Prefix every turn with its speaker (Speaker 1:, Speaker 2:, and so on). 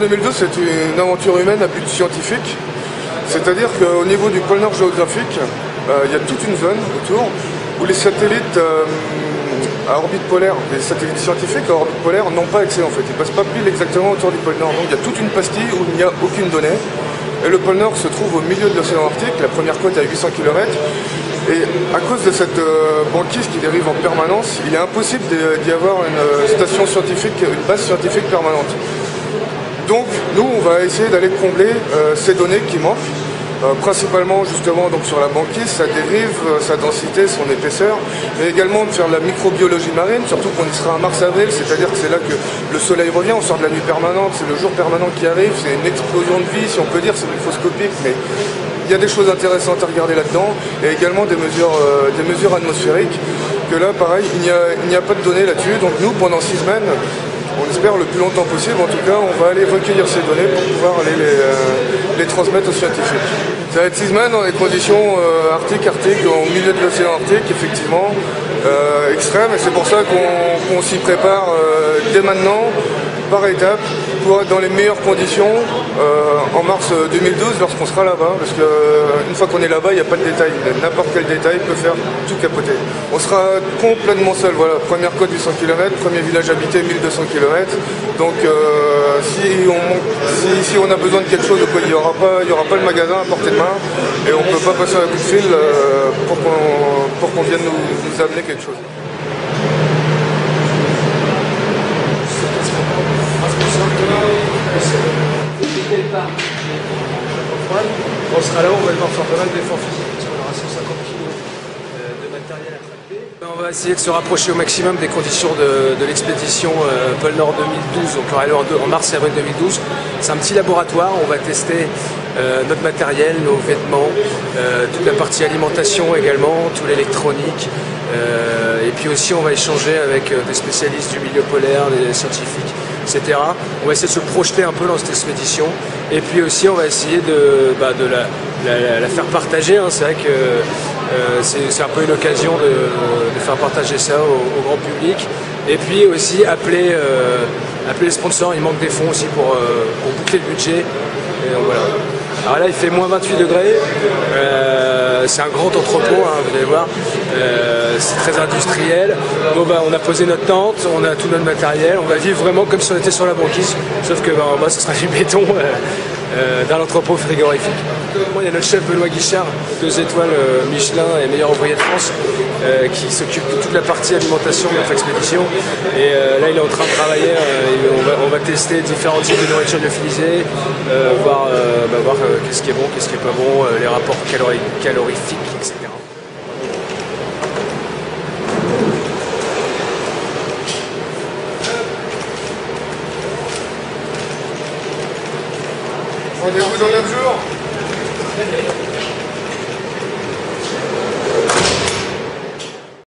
Speaker 1: 2012, c'est une aventure humaine à but scientifique. C'est-à-dire qu'au niveau du pôle Nord géographique, il y a toute une zone autour où les satellites à orbite polaire, les satellites scientifiques à orbite polaire n'ont pas accès en fait. Ils ne passent pas pile exactement autour du pôle Nord. Donc il y a toute une pastille où il n'y a aucune donnée. Et le pôle Nord se trouve au milieu de l'océan Arctique, la première côte à 800 km. Et à cause de cette banquise qui dérive en permanence, il est impossible d'y avoir une station scientifique, une base scientifique permanente. Donc nous, on va essayer d'aller combler ces données qui manquent, principalement justement donc, sur la banquise, sa dérive, sa densité, son épaisseur, mais également de faire de la microbiologie marine, surtout qu'on y sera en mars-avril, c'est-à-dire que c'est là que le soleil revient, on sort de la nuit permanente, c'est le jour permanent qui arrive, c'est une explosion de vie, si on peut dire, c'est microscopique, mais il y a des choses intéressantes à regarder là-dedans, et également des mesures atmosphériques, que là, pareil, il n'y a pas de données là-dessus, donc nous, pendant 6 semaines, on espère le plus longtemps possible, en tout cas, on va aller recueillir ces données pour pouvoir aller les transmettre aux scientifiques. Ça va être 6 semaines dans des conditions arctiques, au milieu de l'océan Arctique, effectivement, extrêmes, et c'est pour ça qu'on s'y prépare dès maintenant, par étapes, pour être dans les meilleures conditions en mars 2012 lorsqu'on sera là-bas, parce qu'une fois qu'on est là-bas, il n'y a pas de détail. N'importe quel détail peut faire tout capoter. On sera complètement seul, voilà, première côte 800 km, premier village habité 1200 km, donc si on a besoin de quelque chose, il n'y aura pas le magasin à portée de main, et on ne peut pas passer un coup de fil pour qu'on vienne nous amener quelque chose.
Speaker 2: On sera là, on va devoir faire pas mal d'efforts physiques parce qu'on aura 150 kg de matériel à tracter. On va essayer de se rapprocher au maximum des conditions de l'expédition pôle Nord 2012, donc en mars et avril 2012. C'est un petit laboratoire, on va tester notre matériel, nos vêtements, toute la partie alimentation également, tout l'électronique. Et puis aussi on va échanger avec des spécialistes du milieu polaire, des scientifiques, etc. On va essayer de se projeter un peu dans cette expédition. Et puis aussi on va essayer de la faire partager, hein. C'est vrai que c'est un peu une occasion de faire partager ça au grand public. Et puis aussi appeler les sponsors, il manque des fonds aussi pour boucler le budget. Et donc, voilà. Alors là il fait moins 28 degrés, c'est un grand entrepôt, hein, vous allez voir, c'est très industriel. Bon, on a posé notre tente, on a tout notre matériel, on va vivre vraiment comme si on était sur la banquise, sauf que en bas ce sera du béton dans l'entrepôt frigorifique. Il y a notre chef Benoît Guichard, 2 étoiles Michelin et meilleur ouvrier de France, qui s'occupe de toute la partie alimentation de notre expédition. Et là il est en train de travailler, on va tester différents types de nourriture lyophilisée, voir qu'est-ce qui est bon, qu'est-ce qui est pas bon, les rapports calorifiques, etc.
Speaker 1: Rendez-vous dans 9 jours.